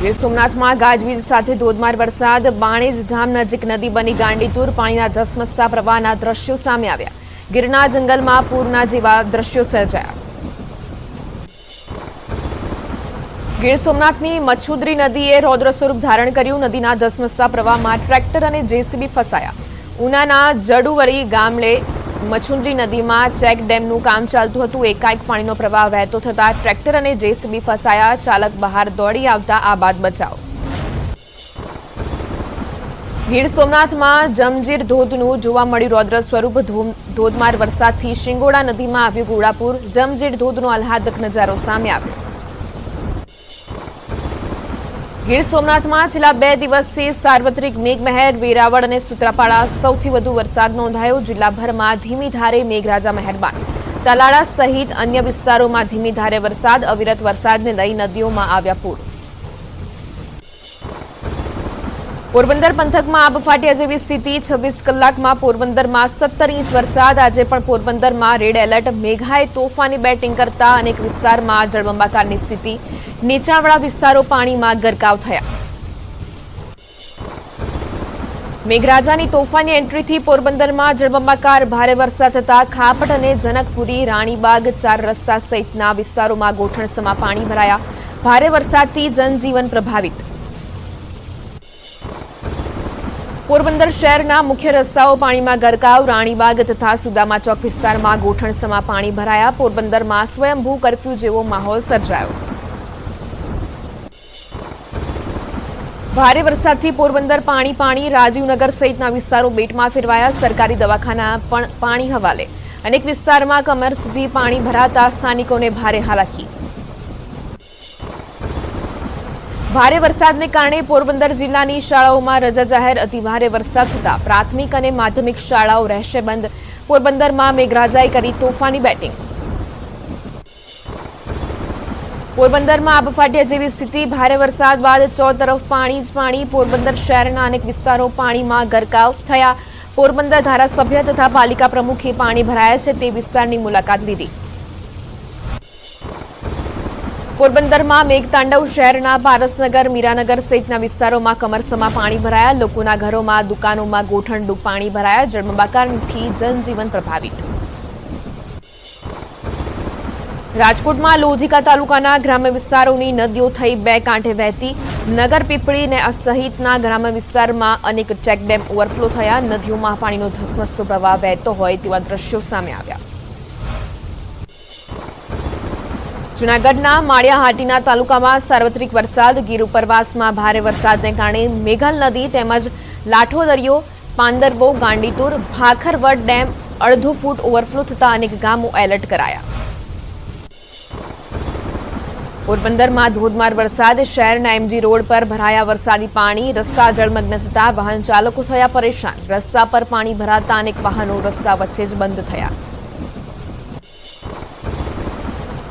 ગીર સોમનાથમાં ગાજવીજ સાથે ધોધમાર વરસાદ, બાણેજ ધામ નજીક નદી બની ગાંડીતુર, પાણીના ધસમસતા પ્રવાહના દ્રશ્યો સામે આવ્યા. ગીરના જંગલમાં પૂરના જેવા દ્રશ્યો સર્જાયા. ગીર સોમનાથની મચ્છુદ્રી નદીએ રૌદ્ર સ્વરૂપ ધારણ કર્યું. નદીના ધસમસતા પ્રવાહમાં ટ્રેક્ટર અને જેસીબી ફસાયા. ઉનાના જડુવરી ગામડે મચ્છુદ્રી નદીમાં ચેક ડેમનું કામ ચાલતું હતું. એકાએક પાણીનો પ્રવાહ વહેતો થતા ટ્રેક્ટર અને જેસીબી ફસાયા. ચાલક બહાર દોડી આવતા આ બાદ બચાવ. ગીર સોમનાથમાં જમજીર ધોધનું જોવા મળ્યું રૌદ્ર સ્વરૂપ. ધોધમાર વરસાદથી શિંગોડા નદીમાં આવ્યું ઘોડાપુર. જમજીર ધોધનો આહલાદક નજારો સામે આવ્યો. ગીર સોમનાથમાં છેલ્લા 2 દિવસથી સાર્વત્રિક મેઘમહેર, વેરાવળ અને સૂત્રાપાડા સૌથી વધુ વરસાદ નોંધાયો. જિલ્લાભરમાં ધીમી ધારે મેઘરાજા મહેરબાન. તાલાળા સહિત અન્ય વિસ્તારોમાં ધીમી ધારે વરસાદ. અવિરત વરસાદને લઈ નદીઓમાં આવ્યા પૂર. પોરબંદર પંથકમાં આબ ફાટ્યા જેવી સ્થિતિ. 26 કલાકમાં પોરબંદરમાં 17 ઇંચ વરસાદ. આજે પણ પોરબંદરમાં રેડ એલર્ટ. મેઘાએ તોફાની બેટિંગ કરતા અનેક વિસ્તારમાં જળબંબાકારની સ્થિતિ. નીચાણવાળા વિસ્તારો પાણીમાં ગરકાવ થયા. મેઘરાજાની તોફાની એન્ટ્રીથી પોરબંદરમાં જળબંબાકાર. ભારે વરસાદ થતા ખાપટ અને જનકપુરી, રાણીબાગ, 4 રસ્તા સહિતના વિસ્તારોમાં ગોઠણસમાં પાણી ભરાયા. ભારે વરસાદથી જનજીવન પ્રભાવિત. પોરબંદર શહેરના મુખ્ય રસ્તાઓ પાણીમાં ગરકાવ. રાણીબાગ તથા સુદામા ચોક વિસ્તારમાં ગોઠણસમાં પાણી ભરાયા. પોરબંદરમાં સ્વયંભૂ કર્ફ્યુ જેવો માહોલ સર્જાયો. ભારે વરસાદથી પોરબંદર પાણી. રાજીવનગર સહિતના વિસ્તારો બેટમાં ફેરવાયા. સરકારી દવાખાના પણ પાણી હવાલે. અનેક વિસ્તારમાં કમર સુધી પાણી ભરાતા સ્થાનિકોને ભારે હાલાકી. ભારે વરસાદને કારણે પોરબંદર જિલ્લાની શાળાઓમાં રજા જાહેર. અતિભારે વરસાદ થતા પ્રાથમિક અને માધ્યમિક શાળાઓ રહેશે બંધ. પોરબંદરમાં મેઘરાજાએ કરી તોફાની બેટિંગ. પોરબંદરમાં આબ ફાટ્યા જેવી સ્થિતિ. ભારે વરસાદ બાદ ચોતરફ પાણી જ પાણી. પોરબંદર શહેરના અનેક વિસ્તારો પાણીમાં ગરકાવ થયા. પોરબંદર ધારાસભ્ય તથા પાલિકા પ્રમુખે પાણી ભરાયા છે તે વિસ્તારની મુલાકાત લીધી. પોરબંદરમાં મેઘતાંડવ. શહેરના પારસનગર, મીરાનગર સહિતના વિસ્તારોમાં કમરસમાં પાણી ભરાયા. લોકોના ઘરોમાં, દુકાનોમાં ગોઠણડૂબ પાણી ભરાયા. જળબંબાકારથી જનજીવન પ્રભાવિત. રાજકોટમાં લોધિકા તાલુકાના ગ્રામ્ય વિસ્તારોની નદીઓ થઈ 2 કાંઠે વહેતી. નગર પીપળી સહિતના ગ્રામ્ય વિસ્તારમાં અનેક ચેકડેમ ઓવરફ્લો થયા. નદીઓમાં પાણીનો ધસમસતો પ્રવાહ વહેતો હોય તેવા દ્રશ્યો સામે આવ્યા. જૂનાગઢના માળિયાહાટીના તાલુકામાં સાર્વત્રિક વરસાદ. ગીર ઉપરવાસમાં ભારે વરસાદને કારણે મેઘલ નદી તેમજ લાઠો દરિયો, પાંદરવો, ગાંડીતુર, ભાખરવડ ડેમ અડધો ફૂટ ઓવરફ્લો થતા અનેક ગામો એલર્ટ કરાયા. પોરબંદરમાં ધોધમાર વરસાદ. શહેરના એમજી રોડ પર ભરાયા વરસાદી પાણી. રસ્તા જળમગ્ન થતા વાહન ચાલકો થયા પરેશાન. રસ્તા પર પાણી ભરાતા અનેક વાહનો રસ્તા વચ્ચે જ બંધ થયા.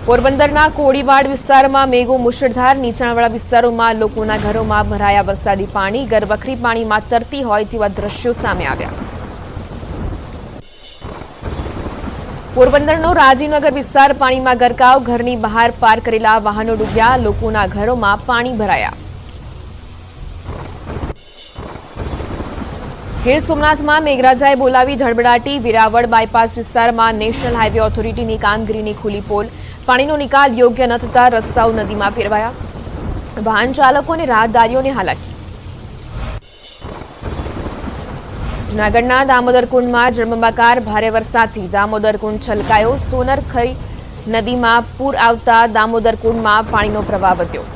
પોરબંદરના કોળીવાડ વિસ્તારમાં મેઘો મુશળધાર. નીચાણવાળા વિસ્તારોમાં લોકોના ઘરોમાં ભરાયા વરસાદી પાણી. ઘરવખરી પાણીમાં તરતી હોય તેવા દ્રશ્યો સામે આવ્યા. પોરબંદરનો રાજીવનગર વિસ્તાર પાણીમાં ગરકાવ. ઘરની બહાર પાર્ક કરેલા વાહનો ડૂબ્યા. લોકોના ઘરોમાં પાણી ભરાયા. ગીર સોમનાથમાં મેઘરાજાએ બોલાવી ધડબડાટી. વેરાવળ બાયપાસ વિસ્તારમાં નેશનલ હાઈવે ઓથોરિટીની કામગીરીની ખુલ્લી પોલ. પાણીનો નિકાલ યોગ્ય ન થતા રસ્તાઓ નદીમાં ફેરવાયા. વાહન ચાલકો અને રાહદારીઓને હાલાકી. જૂનાગઢના દામોદરકુંડમાં જળબંબાકાર. ભારે વરસાદથી દામોદરકુંડ છલકાયો. સોનરખઈ નદીમાં પૂર આવતા દામોદરકુંડમાં પાણીનો પ્રવાહ વધ્યો.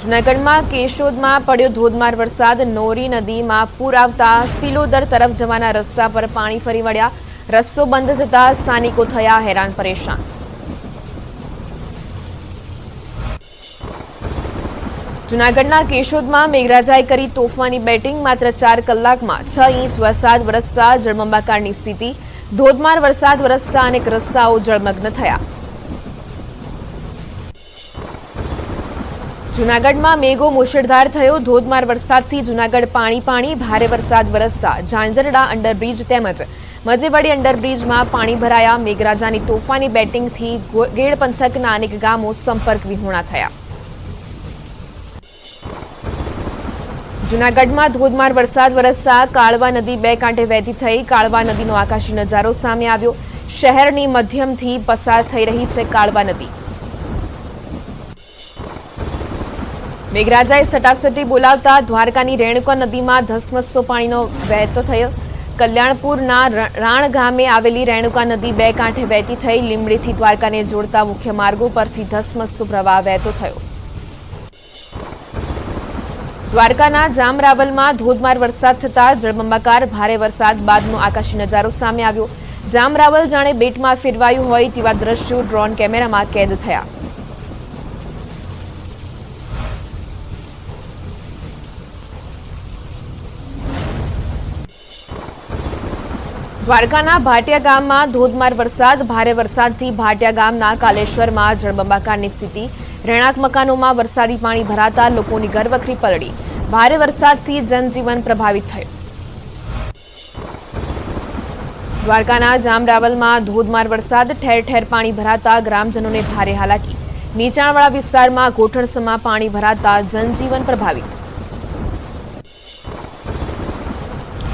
જૂનાગઢમાં કેશોદમાં પડ્યો ધોધમાર વરસાદ. નોરી નદીમાં પૂર આવતા સિલોદર તરફ જવાના રસ્તા પર પાણી ફરી વળ્યા. રસ્તો બંધ થતા સ્થાનિકો થયા હેરાન પરેશાન. જૂનાગઢના કેશોદમાં મેઘરાજાએ કરી તોફાની બેટિંગ. માત્ર 4 કલાકમાં 6 ઇંચ વરસાદ વરસતા જળબંબાકારની સ્થિતિ. ધોધમાર વરસાદ વરસતા અનેક રસ્તાઓ જળમગ્ન થયા. જૂનાગઢમાં મેઘો મુશળધાર થયો. ધોધમાર વરસાદથી જૂનાગઢ પાણી. ભારે વરસાદ વરસતા ઝાંઝરડા અંડરબ્રિજ તેમજ મજેવડી અંડરબ્રિજમાં પાણી ભરાયા. મેઘરાજાની તોફાની બેટિંગથી ગેડ પંથકના અનેક ગામો સંપર્ક વિહોણા થયા. જૂનાગઢમાં ધોધમાર વરસાદ વરસતા કાળવા નદી બે કાંઠે વહેતી થઈ. કાળવા નદીનો આકાશી નજારો સામે આવ્યો. શહેરની મધ્યમથી પસાર થઈ રહી છે કાળવા નદી. મેઘરાજાએ સટાસટી બોલાવતા દ્વારકાની રેણુકા નદીમાં ધસમસતો પાણીનો વહેતો થયો. કલ્યાણપુરના રાણ ગામે આવેલી રેણુકા નદી બે કાંઠે વહેતી થઈ. લીંબડીથી દ્વારકાને જોડતા મુખ્ય માર્ગો પરથી ધસમસતો પ્રવાહ વહેતો થયો. દ્વારકાના જામરાવલમાં ધોધમાર વરસાદ થતા જળબંબાકાર. ભારે વરસાદ બાદનો આકાશી નજારો સામે આવ્યો. જામરાવલ જાણે બેટમાં ફેરવાયું હોય તેવા દ્રશ્યો ડ્રોન કેમેરામાં કેદ થયા. દ્વારકાના ભાટિયા ગામમાં ધોધમાર વરસાદ. ભારે વરસાદથી ભાટિયા ગામના કાલેશ્વરમાં જળબંબાકારની સ્થિતિ. રહેણાંક મકાનોમાં વરસાદી પાણી ભરાતા લોકોની ઘરવખરી પલળી. ભારે વરસાદથી જનજીવન પ્રભાવિત થયું. દ્વારકાના જામરાવલમાં ધોધમાર વરસાદ. ઠેર ઠેર પાણી ભરાતા ગ્રામજનોને ભારે હાલાકી. નીચાણવાળા વિસ્તારમાં ઘોટણસમાં પાણી ભરાતા જનજીવન પ્રભાવિત.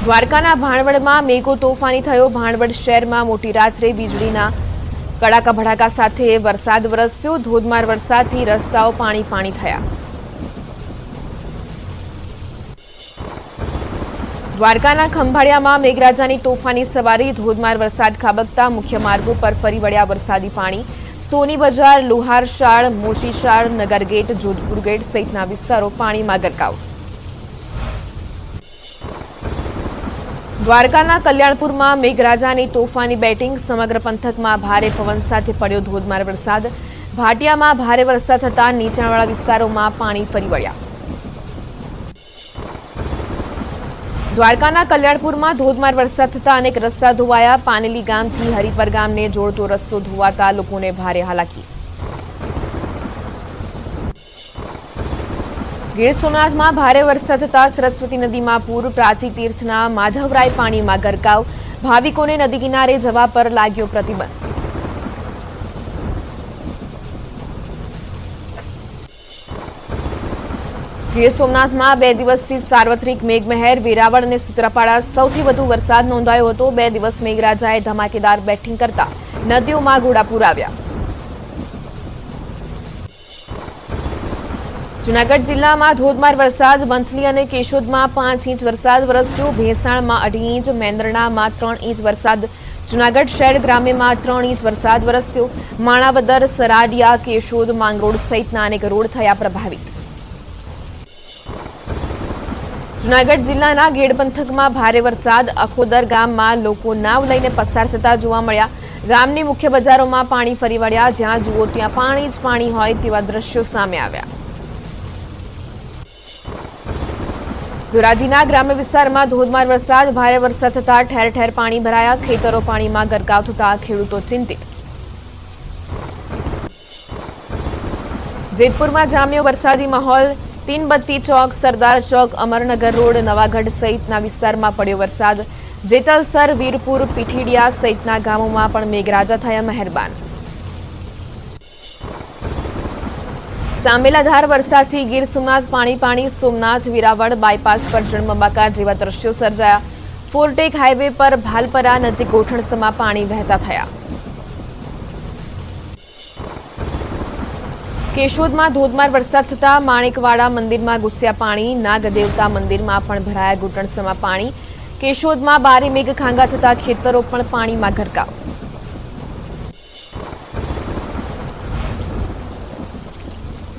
દ્વારકાના ભાણવડમાં મેઘો તોફાની થયો. ભાણવડ શહેરમાં મોટી રાત્રે વીજળીના કડાકા ભડાકા સાથે વરસાદ વરસ્યો. ધોધમાર વરસાદથી રસ્તાઓ પાણી પાણી થયા. દ્વારકાના ખંભાળિયામાં મેઘરાજાની તોફાની સવારી. ધોધમાર વરસાદ ખાબકતા મુખ્ય માર્ગો પર ફરી વળ્યા વરસાદી પાણી. સોની બજાર, લુહારશાળ, મોચીશાળ, નગરગેટ, જોધપુર ગેટ સહિતના વિસ્તારો પાણીમાં ગરકાવ. દ્વારકાના કલ્યાણપુરમાં મેઘરાજાની તોફાની બેટિંગ. સમગ્ર પંથકમાં ભારે પવન સાથે પડ્યો ધોધમાર વરસાદ. ભાટિયામાં ભારે વરસાદ થતા નીચાણવાળા વિસ્તારોમાં પાણી ફરી વળ્યા. દ્વારકાના કલ્યાણપુરમાં ધોધમાર વરસાદ થતા અનેક રસ્તા ધોવાયા. પાનેલી ગામથી હરિપર ગામને જોડતો રસ્તો ધોવાતા લોકોને ભારે હાલાકી. ગીર સોમનાથમાં ભારે વરસાદ થતા સરસ્વતી નદીમાં પૂર. પ્રાચી તીર્થના માધવરાય પાણીમાં ગરકાવ. ભાવિકોને નદી કિનારે જવા પર લાગ્યો પ્રતિબંધ. ગીર સોમનાથમાં 2 દિવસથી સાર્વત્રિક મેઘમહેર. વેરાવળ અને સૂત્રાપાડા સૌથી વધુ વરસાદ નોંધાયો હતો. 2 દિવસ મેઘરાજાએ ધમાકેદાર બેટિંગ કરતા નદીઓમાં ઘોડાપૂર આવ્યા. જૂનાગઢ જિલ્લામાં ધોધમાર વરસાદ. વંથલી અને કેશોદમાં 5 ઇંચ વરસાદ વરસ્યો. ભેંસાણમાં 2.5 ઇંચ, મેંદરણામાં 3 ઇંચ વરસાદ. જૂનાગઢ શહેર ગ્રામ્યમાં 3 ઇંચ વરસાદ વરસ્યો. માણાવદર, સરાડિયા, કેશોદ, માંગરોળ સહિતના અનેક રોડ થયા પ્રભાવિત. જૂનાગઢ જિલ્લાના ગેડ પંથકમાં ભારે વરસાદ. અખોદર ગામમાં લોકો નાવ લઈને પસાર થતા જોવા મળ્યા. ગામની મુખ્ય બજારોમાં પાણી ફરી વળ્યા. જ્યાં જુઓ ત્યાં પાણી જ પાણી હોય તેવા દ્રશ્યો સામે આવ્યા. ધોરાજીના ગ્રામ્ય વિસ્તારમાં ધોધમાર વરસાદ. ભારે વરસાદ થતા ઠેર ઠેર પાણી ભરાયા. ખેતરો પાણીમાં ગરકાવ થતા ખેડૂતો ચિંતિત. જેતપુરમાં જામ્યો વરસાદી માહોલ. તીનબત્તી ચોક, સરદાર ચોક, અમરનગર રોડ, નવાગઢ સહિતના વિસ્તારમાં પડ્યો વરસાદ. જેતલસર, વીરપુર, પીઠીડિયા સહિતના ગામોમાં પણ મેઘરાજા થયા મહેરબાન. સાંબેલાધાર વરસાદથી ગીર સોમનાથ પાણી પાણી. સોમનાથ વેરાવળ બાયપાસ પર જળબંબાકાર જેવા દ્રશ્યો સર્જાયા. ફોરટેક હાઈવે પર ભાલપરા નજીક ગોઠણસમાં પાણી વહેતા થયા. કેશોદમાં ધોધમાર વરસાદ થતા માણેકવાડા મંદિરમાં ઘૂસ્યા પાણી. નાગદેવતા મંદિરમાં પણ ભરાયા ઘૂંટણસમાં પાણી. કેશોદમાં ભારે મેઘખાંગા થતા ખેતરો પણ પાણીમાં ગરકાવ.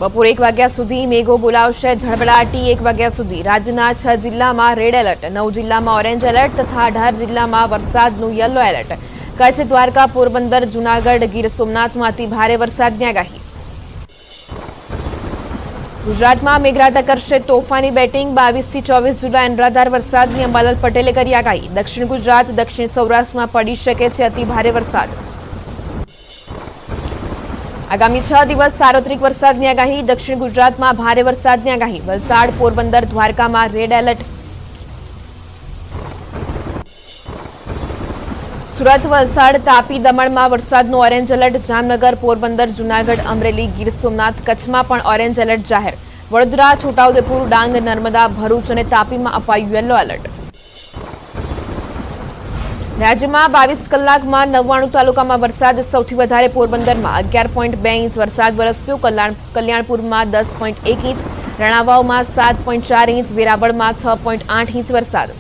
બપોરે 1 વાગ્યા સુધી મેઘો બોલાવશે ધડબડાટી. 1 વાગ્યા સુધી રાજ્યના 6 જિલ્લામાં રેડ એલર્ટ, 9 જિલ્લામાં ઓરેન્જ એલર્ટ તથા 18 જિલ્લામાં વરસાદનું યલો એલર્ટ. કચ્છ, દ્વારકા, પોરબંદર, જૂનાગઢ, ગીર સોમનાથમાંથી ભારે વરસાદની આગાહી. ગુજરાતમાં મેઘરાજા કરશે તોફાની બેટિંગ. 22 થી 24 જુલાઈ અનરાધાર વરસાદની અંબાલાલ પટેલે કરી આગાહી. દક્ષિણ ગુજરાત, દક્ષિણ સૌરાષ્ટ્રમાં પડી શકે છે અતિ ભારે વરસાદ. આગામી 6 દિવસ સાર્વત્રિક વરસાદની આગાહી. દક્ષિણ ગુજરાતમાં ભારે વરસાદની આગાહી. વલસાડ, પોરબંદર, દ્વારકામાં રેડ એલર્ટ. સુરત, વલસાડ, તાપી, દમણમાં વરસાદનું ઓરેન્જ એલર્ટ. જામનગર, પોરબંદર, જૂનાગઢ, અમરેલી, ગીર સોમનાથ, કચ્છમાં પણ ઓરેન્જ એલર્ટ જાહેર. વડોદરા, છોટાઉદેપુર, ડાંગ, નર્મદા, ભરૂચ અને તાપીમાં અપાયું યલો એલર્ટ. રાજ્યમાં 22 કલાકમાં 99 તાલુકામાં વરસાદ. સૌથી વધારે પોરબંદરમાં 11.2 ઇંચ વરસાદ વરસ્યો. કલ્યાણપુરમાં 10.1 ઇંચ, રણાવાવમાં 7.4 ઇંચ, વેરાવળમાં 6.8 ઇંચ વરસાદ.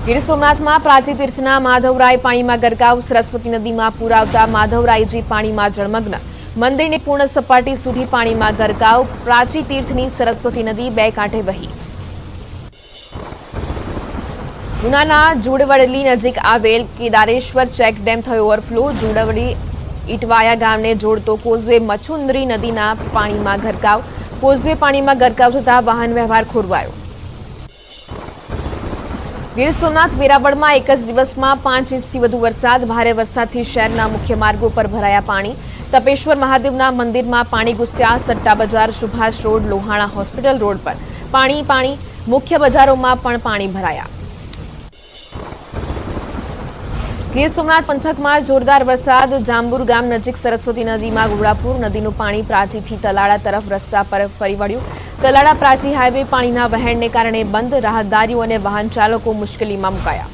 ગીર સોમનાથમાં પ્રાચી તીર્થના માધવરાય પાણીમાં ગરકાવ. સરસ્વતી નદીમાં પૂર આવતા માધવરાયજી પાણીમાં જળમગ્ન. મંદિરની પૂર્ણ સપાટી સુધી પાણીમાં ગરકાવ. પ્રાચી તીર્થની સરસ્વતી નદી બે કાંઠે વહી. ઉનાના જુડવડલી નજીક આવેલ કેદારેશ્વર ચેક ડેમ થયો ઓવરફ્લો. જુડવડી ઇટવાયા ગામને જોડતો કોઝવે મચુંદરી નદીના પાણીમાં ગરકાવ. કોઝવે પાણીમાં ગરકાવ થતા વાહન વ્યવહાર ખોરવાયો. ગીર સોમનાથ, વેરાવળમાં એક જ દિવસમાં 5 ઇંચથી વધુ વરસાદ. ભારે વરસાદથી શહેરના મુખ્ય માર્ગો પર ભરાયા પાણી. તપેશ્વર મહાદેવના મંદિરમાં પાણી ઘૂસ્યા. સટ્ટા બજાર, Subhash road, Lohana hospital road પર પાણી. મુખ્ય બજારોમાં પણ પાણી ભરાયા. ગીર સોમનાથ પંથકમાં જોરદાર વરસાદ. જાંબુર ગામ નજીક સરસ્વતી નદીમાં ઘોડાપુર. નદીનું પાણી પ્રાચીથી તલાળા તરફ રસ્તા પર ફરી વળ્યું. તલાળા પ્રાચી હાઈવે પાણીના વહેણને કારણે બંધ. રાહદારીઓ અને વાહન ચાલકો મુશ્કેલીમાં મુકાયા.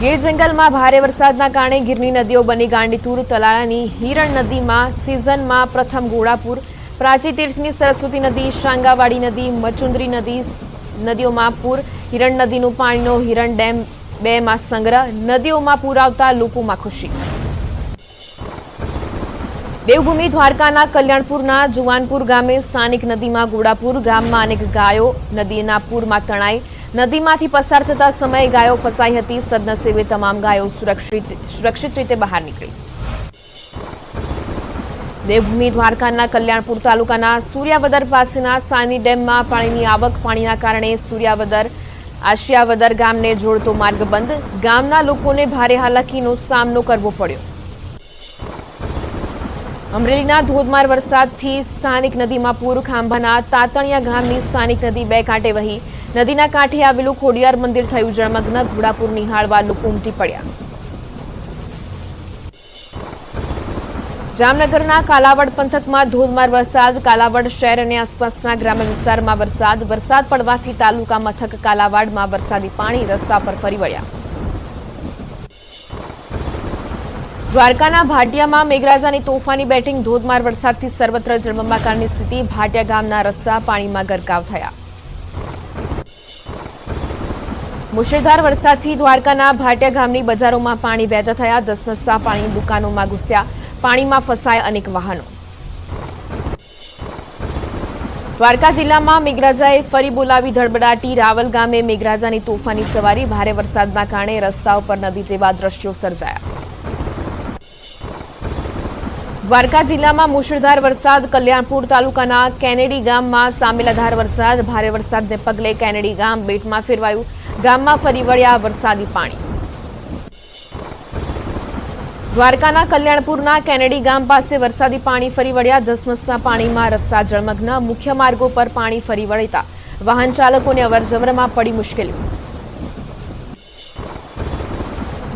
ગીર જંગલમાં ભારે વરસાદના કારણે ગીરની નદીઓ બની ગાંડીતુર. તલાળાની હિરણ નદીમાં સિઝનમાં પ્રથમ ઘોડાપુર. પ્રાચી તીર્થની સરસ્વતી નદી, શાંગાવાડી નદી, મચુંદરી નદીઓમાં પૂર. હિરણ નદીનું પાણીનો હિરણ ડેમ 2 માં સંગ્રહ. નદીઓમાં પૂર આવતા લોકોમાં ખુશી. દેવભૂમિ દ્વારકાના કલ્યાણપુરના જુવાનપુર ગામે સ્થાનિક નદીમાં ઘોડાપુર. ગામમાં અનેક ગાયો નદીના પૂરમાં તણાઈ. નદીમાંથી પસાર થતા સમયે ગાયો ફસાઈ હતી. સદનસીબે તમામ ગાયો સુરક્ષિત રીતે બહાર નીકળી. દેવભૂમિ દ્વારકાના કલ્યાણપુર તાલુકાના સૂર્યાવદર પાસેના સાની ડેમમાં પાણીની આવક. પાણીના કારણે સૂર્યાવદર આશિયાવદર ગામને જોડતો માર્ગ બંધ. ગામના લોકોને ભારે હાલાકીનો સામનો કરવો પડ્યો. અમરેલીના ધોધમાર વરસાદથી સ્થાનિક નદીમાં પૂર. ખાંભાના તાતણિયા ગામની સ્થાનિક નદી બે કાંઠે વહી. નદીના કાંઠે આવેલું ખોડિયાર મંદિર થયું જળમગ્ન. ઘોડાપુર નિહાળવા લોકો ઉમટી પડ્યા. જામનગરના કાલાવડ પંથકમાં ધોધમાર વરસાદ. કાલાવડ શહેર અને આસપાસના ગ્રામ્ય વિસ્તારમાં વરસાદ પડવાથી તાલુકા મથક કાલાવાડમાં વરસાદી પાણી રસ્તા પર ફરી વળ્યા. દ્વારકાના ભાટિયામાં મેઘરાજાની તોફાની બેટિંગ. ધોધમાર વરસાદથી સર્વત્ર જળબંબાકારની સ્થિતિ. ભાટિયા ગામના રસ્તા પાણીમાં ગરકાવ થયા. મુશળધાર વરસાદથી દ્વારકાના ભાટિયા ગામની બજારોમાં પાણી વહેતા થયા. ધસમસતા પાણી દુકાનોમાં ઘૂસ્યા. પાણીમાં ફસાયા અનેક વાહનો. દ્વારકા જિલ્લામાં મેઘરાજાએ ફરી બોલાવી ધડબડાટી. રાવલ ગામે મેઘરાજાની તોફાની સવારી. ભારે વરસાદના કારણે રસ્તાઓ પર નદી જેવા દ્રશ્યો સર્જાયા. દ્વારકા જિલ્લામાં મુશળધાર વરસાદ. કલ્યાણપુર તાલુકાના કેનેડી ગામમાં સામેલાધાર વરસાદ. ભારે વરસાદને પગલે કેનેડી ગામ બેટમાં ફેરવાયું. ગામમાં ફરી વળ્યા વરસાદી પાણી. દ્વારકાના કલ્યાણપુરના કેનેડી ગામ પાસે વરસાદી પાણી ફરી વળ્યા. ધસમસતા પાણીમાં રસ્તા જળમગ્ન. મુખ્ય માર્ગો પર પાણી ફરી વળતા વાહન ચાલકોને અવરજવરમાં પડી મુશ્કેલી.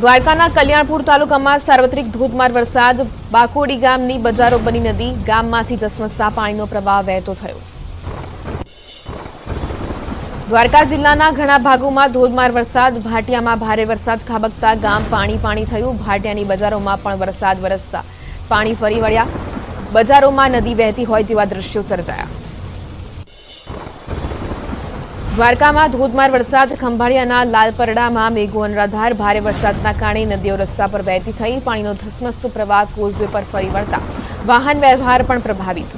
દ્વારકાના કલ્યાણપુર તાલુકામાં સાર્વત્રિક ધોધમાર વરસાદ. બાકોડી ગામની બજારો બની નદી. ગામમાંથી ધસમસતા પાણીનો પ્રવાહ વહેતો થયો. દ્વારકા જિલ્લાના ઘણા ભાગોમાં ધોધમાર વરસાદ. ભાટિયામાં ભારે વરસાદ ખાબકતા ગામ પાણી થયું. ભાટિયાની બજારોમાં પણ વરસાદ વરસતા પાણી ફરી વળ્યા. બજારોમાં નદી વહેતી હોય તેવા દ્રશ્યો સર્જાયા. દ્વારકામાં ધોધમાર વરસાદ. ખંભાળિયાના લાલપરડામાં મેઘો અનરાધાર. ભારે વરસાદના કારણે નદીઓ રસ્તા પર વહેતી થઈ. પાણીનો ધસમસતો પ્રવાહ કોઝવે પર ફરી વળતા વાહન વ્યવહાર પણ પ્રભાવિત.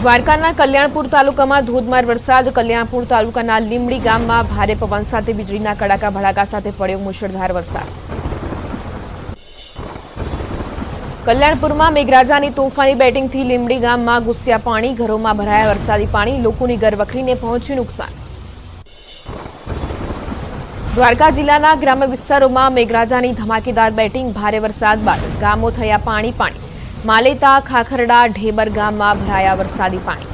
દ્વારકાના કલ્યાણપુર તાલુકામાં ધોધમાર વરસાદ. કલ્યાણપુર તાલુકાના લીમડી ગામમાં ભારે પવન સાથે વીજળીના કડાકા ભડાકા સાથે પડ્યો મુશળધાર વરસાદ. કલ્યાણપુરમાં મેઘરાજાની તોફાની બેટિંગથી લીમડી ગામમાં ઘૂસ્યા પાણી. ઘરોમાં ભરાયા વરસાદી પાણી. લોકોની ઘરવખરીને પહોંચ્યું નુકસાન. દ્વારકા જિલ્લાના ગ્રામ્ય વિસ્તારોમાં મેઘરાજાની ધમાકેદાર બેટિંગ. ભારે વરસાદ બાદ ગામો થયા પાણી. માલેતા, ખાખરડા, ઢેબર ગામમાં ભરાયા વરસાદી પાણી.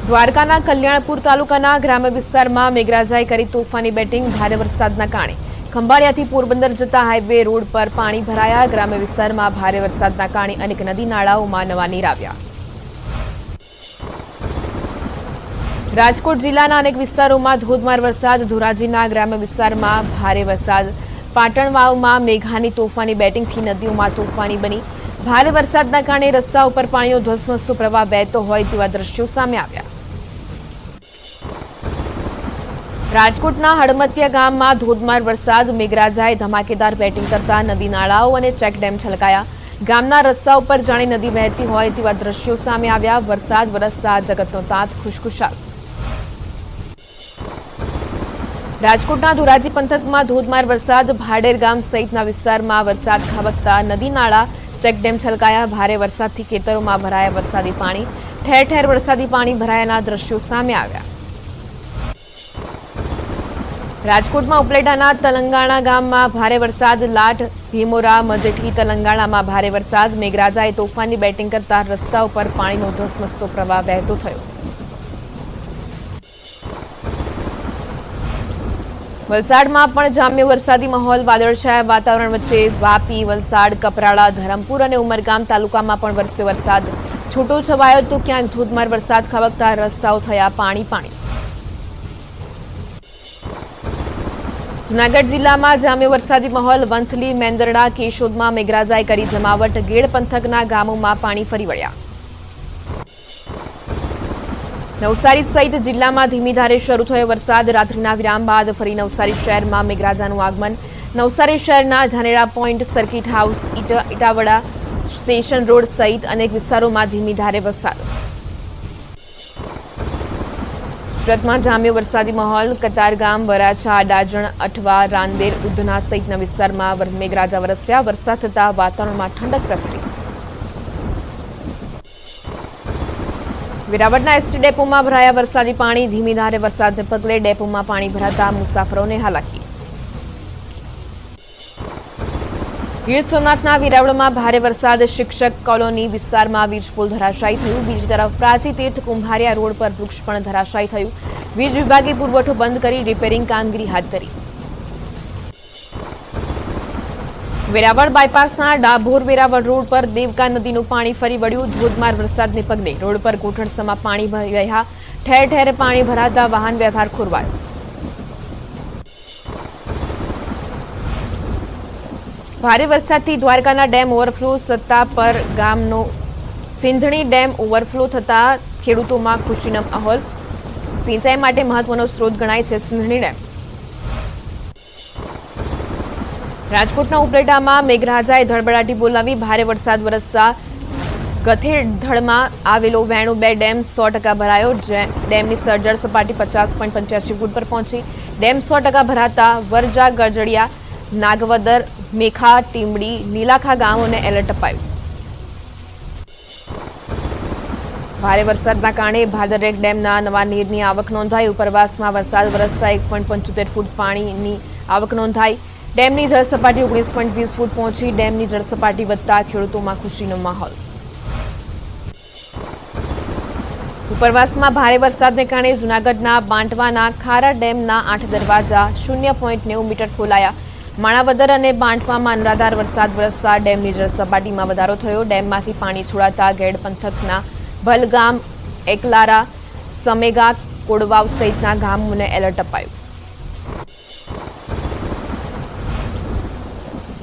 દ્વારકાના કલ્યાણપુર તાલુકાના ગ્રામ્ય વિસ્તારમાં મેઘરાજાએ કરી તોફાની બેટિંગ. ભારે વરસાદના કારણે ખંભાળિયાથી પોરબંદર જતા હાઈવે રોડ પર પાણી ભરાયા. ગ્રામ્ય વિસ્તારમાં ભારે વરસાદના કારણે અનેક નદી નાળાઓમાં નવા નીર આવ્યા. રાજકોટ જિલ્લાના અનેક વિસ્તારોમાં ધોધમાર વરસાદ. ધોરાજીના ગ્રામ્ય વિસ્તારમાં ભારે વરસાદ. પાટણ વાવમાં મેઘાની તોફાની બેટિંગથી નદીઓમાં તોફાની બની. ભારે વરસાદના કારણે રસ્તા ઉપર પાણીનો ધસમસતો પ્રવાહ વહેતો હોય તેવા દ્રશ્યો સામે આવ્યા. રાજકોટના હડમતિયા ગામમાં ધોધમાર વરસાદ. મેઘરાજાએ ધમાકેદાર બેટિંગ કરતા નદી નાળાઓ અને ચેકડેમ છલકાયા. ગામના રસ્તા ઉપર જાણે નદી વહેતી હોય તેવા દ્રશ્યો સામે આવ્યા. વરસાદ વરસતા જગતનો તાત ખુશખુશાલ. રાજકોટના ધોરાજી પંથકમાં ધોધમાર વરસાદ. ભાડેર ગામ સહિતના વિસ્તારમાં વરસાદ ખાબકતા નદી નાળા ચેકડેમ છલકાયા. ભારે વરસાદથી ખેતરોમાં ભરાયા વરસાદી પાણી. ઠેર ઠેર વરસાદી પાણી ભરાયાના દ્રશ્યો સામે આવ્યા. રાજકોટમાં ઉપલેટાના તલંગાણા ગામમાં ભારે વરસાદ. લાઠ, ભીમોરા, મજેઠી, તલંગાણામાં ભારે વરસાદ. મેઘરાજાએ તોફાની બેટિંગ કરતા રસ્તા ઉપર પાણીનો ધસમસતો પ્રવાહ વહેતો થયો. વલસાડમાં પણ જામ્યો વરસાદી માહોલ. વાદળછાયા વાતાવરણ વચ્ચે વાપી, વલસાડ, કપરાડા, ધરમપુર અને ઉમરગામ તાલુકામાં પણ વરસ્યો વરસાદ. છૂટો છવાયો તો ક્યાંક ધોધમાર વરસાદ ખાબકતા રસ્તાઓ થયા પાણી. જૂનાગઢ જિલ્લામાં જામ્યો વરસાદી માહોલ. વંથલી, મેંદરડા, કેશોદમાં મેઘરાજાએ કરી જમાવટ. ગેડ પંથકના ગામોમાં પાણી ફરી વળ્યા. નવસારી સહિત જિલ્લામાં ધીમી ધારે શરૂ થયો વરસાદ. રાત્રિના વિરામ બાદ ફરી નવસારી શહેરમાં મેઘરાજાનું આગમન. નવસારી શહેરના Dhanera point, circuit house, Itavada, station road સહિત અનેક વિસ્તારોમાં ધીમી ધારે વરસાદ. સુરતમાં જામ્યો વરસાદી માહોલ. કતારગામ, વરાછા, ડાજણ, અઠવા, રાંદેર, ઉધના સહિતના વિસ્તારમાં મેઘરાજા વરસ્યા. વરસાદ થતા વાતાવરણમાં ઠંડક પ્રસરી. વેરાવળના એસટી ડેપોમાં ભરાયા વરસાદી પાણી. ધીમી ધારે વરસાદને પગલે ડેપોમાં પાણી ભરાતા મુસાફરોને હાલાકી. ગીર સોમનાથના વેરાવળમાં ભારે વરસાદ. શિક્ષક કોલોની વિસ્તારમાં વીજપોલ ધરાશાયી થયું. બીજી તરફ પ્રાચી તીર્થ કુંભારિયા રોડ પર વૃક્ષ પણ ધરાશાયી થયું. વીજ વિભાગે પુરવઠો બંધ કરી રિપેરિંગ કામગીરી હાથ ધરી. વેરાવળ બાયપાસના ડાભોર વેરાવળ રોડ પર દેવકા નદીનું પાણી ફરી વળ્યું. ધોધમાર વરસાદને પગલે રોડ પર કોઠણસમાં પાણી વહ્યા. ઠેર ઠેર પાણી ભરાતા વાહન વ્યવહાર ખોરવાયો. ભારે વરસાદથી દ્વારકાના ડેમ ઓવરફ્લો. સત્તાપર ગામનો સિંધણી ડેમ ઓવરફ્લો થતા ખેડૂતોમાં ખુશીનો માહોલ. સિંચાઈ માટે મહત્વનો સ્ત્રોત ગણાય છે સિંધણી ડેમ. રાજકોટના ઉપલેટામાં મેઘરાજાએ ધડબડાટી બોલાવી. ભારે વરસાદ વરસતા ગથેધડમાં આવેલો વેણુ 2 ડેમ 100% ભરાયો. ડેમની સર્જર સપાટી 50.85 ફૂટ પર પહોંચી. ડેમ 100% ભરાતા વરજા, ગરજડિયા, નાગવદર, મેખા, ટીમડી, નીલાખા ગામોને એલર્ટ અપાયું. ભારે વરસાદના કારણે ભાદરેક ડેમના નવા નીરની આવક નોંધાઈ. ઉપરવાસમાં વરસાદ વરસતા 1.75 ફૂટ પાણીની આવક નોંધાઈ. ડેમની જળસપાટી 19.20 ફૂટ પહોંચી. ડેમની જળસપાટી વધતા ખેડૂતોમાં ખુશીનો માહોલ. ઉપરવાસમાં ભારે વરસાદને કારણે જૂનાગઢના બાંટવાના ખારા ડેમના 8 દરવાજા 0.90 મીટર ખોલાયા. માણાવદર અને બાંટવામાં અનરાધાર વરસાદ વરસતા ડેમની જળસપાટીમાં વધારો થયો. ડેમમાંથી પાણી છોડાતા ગેડ પંથકના ભલગામ, એકલારા, સમેગા, કોડવાવ સહિતના ગામોને એલર્ટ અપાયું.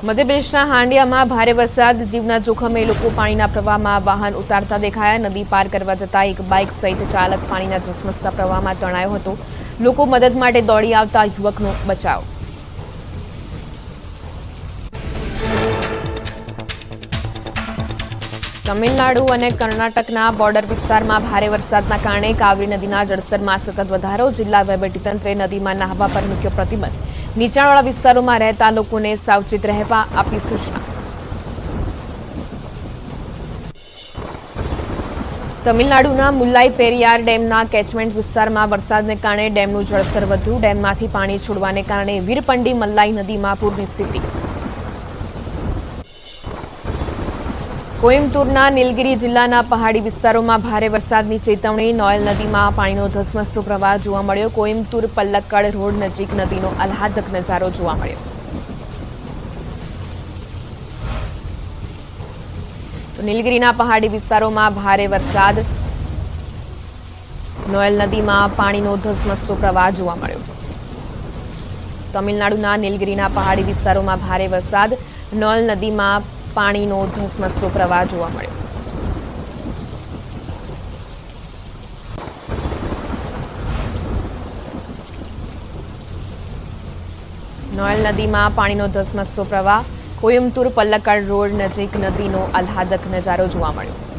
મધ્યપ્રદેશના હાંડિયામાં ભારે વરસાદ. જીવના જોખમે લોકો પાણીના પ્રવાહમાં વાહન ઉતારતા દેખાયા. નદી પાર કરવા જતા એક બાઇક સહિત ચાલક પાણીના ધસમસતા પ્રવાહમાં તણાયો હતો. લોકો મદદ માટે દોડી આવતા યુવકનો બચાવ. તમિલનાડુ અને કર્ણાટકના બોર્ડર વિસ્તારમાં ભારે વરસાદના કારણે કાવેરી નદીના જળસ્તરમાં સતત વધારો. જિલ્લા વહીવટીતંત્રે નદીમાં નહાવા પર મૂક્યો પ્રતિબંધ. નીચાણવાળા વિસ્તારોમાં રહેતા લોકોને સાવચેત રહેવા આપી સૂચના. તમિલનાડુના મુલ્લાઈ પેરિયાર ડેમના કેચમેન્ટ વિસ્તારમાં વરસાદને કારણે ડેમનું જળસ્તર વધ્યું. ડેમમાંથી પાણી છોડવાને કારણે વીરપંડી મલ્લાઈ નદીમાં પૂરની સ્થિતિ. કોઈમ્બતુરના નીલગિરી જિલ્લાના પહાડી વિસ્તારોમાં ભારે વરસાદની ચેતવણી. નોયલ નદીમાં પાણીનો ધસમસતો પ્રવાહ જોવા મળ્યો. કોઈમ્બતુર પલ્લક્કડ રોડ નજીક નદીનો આહલાદક નજારો જોવા મળ્યો. તો નીલગિરીના પહાડી વિસ્તારોમાં ભારે વરસાદ. નોયલ નદીમાં પાણીનો ધસમસતો પ્રવાહ જોવા મળ્યો. તમિલનાડુના નીલગિરીના પહાડી વિસ્તારોમાં ભારે વરસાદ. નોયલ નદીમાં પાણીનો ધસમસતો પ્રવાહ જોવા મળ્યો. નોયલ નદીમાં પાણીનો ધસમસતો પ્રવાહ. કોઈમ્બતુર પલ્લક્કડ રોડ નજીક નદીનો આહલાદક નજારો જોવા મળ્યો.